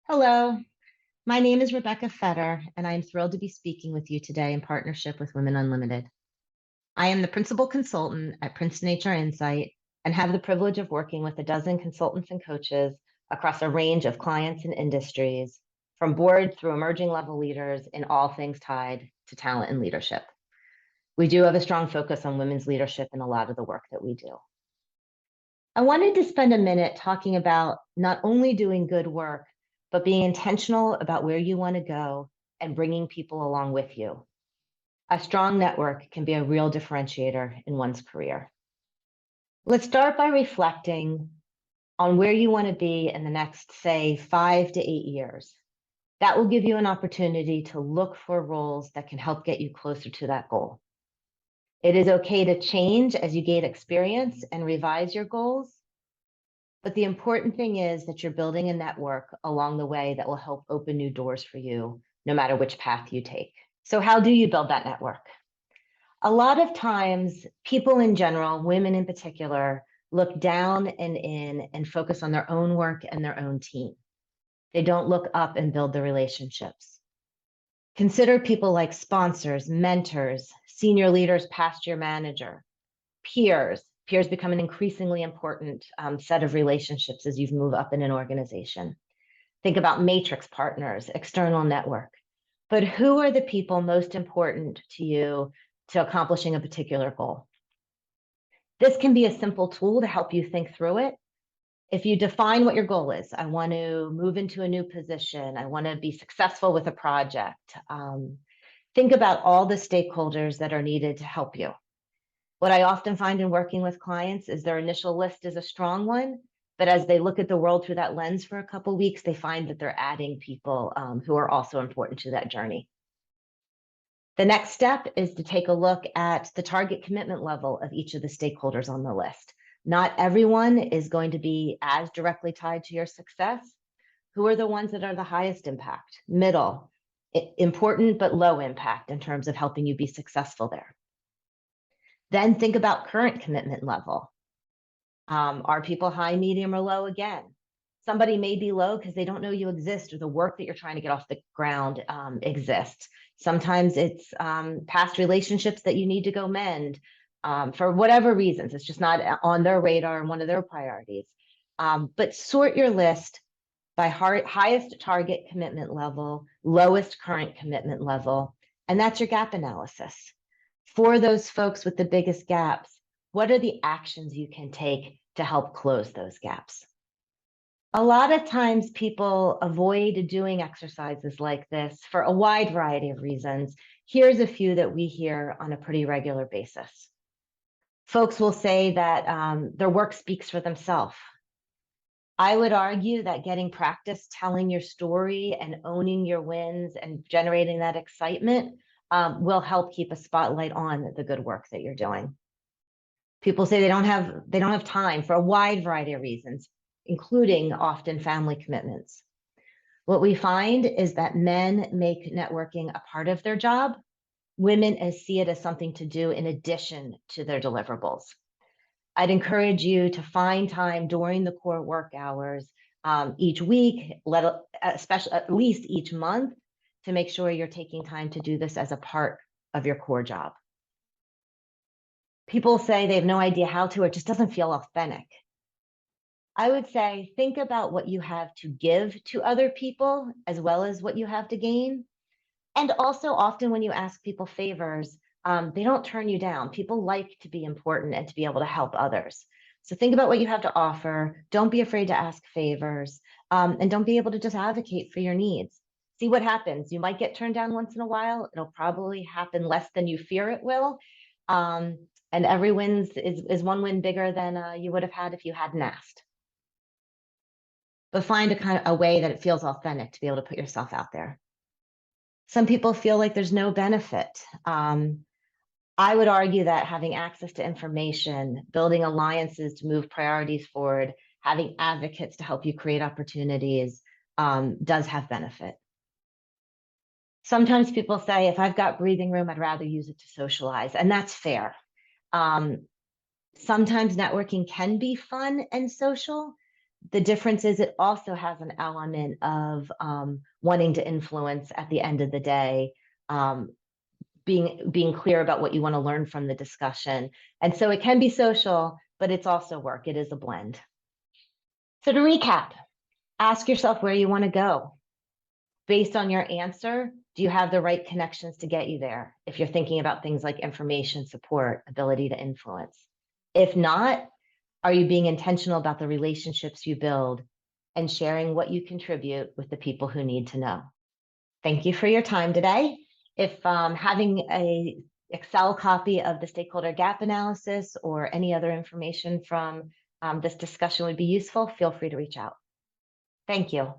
Hello, my name is Rebecca Fetter, and I am thrilled to be speaking with you today in partnership with Women Unlimited. I am the principal consultant at Princeton HR Insight and have the privilege of working with a dozen consultants and coaches across a range of clients and industries, from board through emerging level leaders in all things tied to talent and leadership. We do have a strong focus on women's leadership in a lot of the work that we do. I wanted to spend a minute talking about not only doing good work, but being intentional about where you want to go and bringing people along with you. A strong network can be a real differentiator in one's career. Let's start by reflecting on where you want to be in the next, say, 5 to 8 years. That will give you an opportunity to look for roles that can help get you closer to that goal. It is okay to change as you gain experience and revise your goals. But the important thing is that you're building a network along the way that will help open new doors for you, no matter which path you take. So how do you build that network? A lot of times, people in general, women in particular, look down and in and focus on their own work and their own team. They don't look up and build the relationships. Consider people like sponsors, mentors, senior leaders past your manager, peers. Peers become an increasingly important set of relationships as you move up in an organization. Think about matrix partners, external network. But who are the people most important to you to accomplishing a particular goal? This can be a simple tool to help you think through it. If you define what your goal is, I want to move into a new position, I want to be successful with a project. Think about all the stakeholders that are needed to help you. What I often find in working with clients is their initial list is a strong one, but as they look at the world through that lens for a couple of weeks, they find that they're adding people who are also important to that journey. The next step is to take a look at the target commitment level of each of the stakeholders on the list. Not everyone is going to be as directly tied to your success. Who are the ones that are the highest impact, middle, important but low impact in terms of helping you be successful there? Then think about current commitment level. Are people high, medium, or low again? Somebody may be low because they don't know you exist or the work that you're trying to get off the ground exists. Sometimes it's past relationships that you need to go mend for whatever reasons. It's just not on their radar and one of their priorities. But sort your list by highest target commitment level, lowest current commitment level, and that's your gap analysis. For those folks with the biggest gaps, what are the actions you can take to help close those gaps? A lot of times people avoid doing exercises like this for a wide variety of reasons. Here's a few that we hear on a pretty regular basis. Folks will say that their work speaks for themselves. I would argue that getting practice telling your story and owning your wins and generating that excitement will help keep a spotlight on the good work that you're doing. People say they don't have time for a wide variety of reasons, including often family commitments. What we find is that men make networking a part of their job. Women see it as something to do in addition to their deliverables. I'd encourage you to find time during the core work hours each week, especially at least each month, to make sure you're taking time to do this as a part of your core job. People say they have no idea how to, or it just doesn't feel authentic. I would say, think about what you have to give to other people as well as what you have to gain. And also often when you ask people favors, they don't turn you down. People like to be important and to be able to help others. So think about what you have to offer. Don't be afraid to ask favors, and don't be able to just advocate for your needs. See what happens. You might get turned down once in a while. It'll probably happen less than you fear it will. And every win is one win bigger than you would have had if you hadn't asked. But find a way that it feels authentic to be able to put yourself out there. Some people feel like there's no benefit. I would argue that having access to information, building alliances to move priorities forward, having advocates to help you create opportunities does have benefit. Sometimes people say, if I've got breathing room, I'd rather use it to socialize, and that's fair. Sometimes networking can be fun and social, The difference is it also has an element of wanting to influence at the end of the day, um, being clear about what you want to learn from the discussion. And so it can be social, but it's also work. It is a blend. So to recap, ask yourself where you want to go. Based on your answer, do you have the right connections to get you there? If you're thinking about things like information, support, ability to influence. If not, are you being intentional about the relationships you build and sharing what you contribute with the people who need to know? Thank you for your time today. If having a Excel copy of the stakeholder gap analysis or any other information from this discussion would be useful, feel free to reach out. Thank you.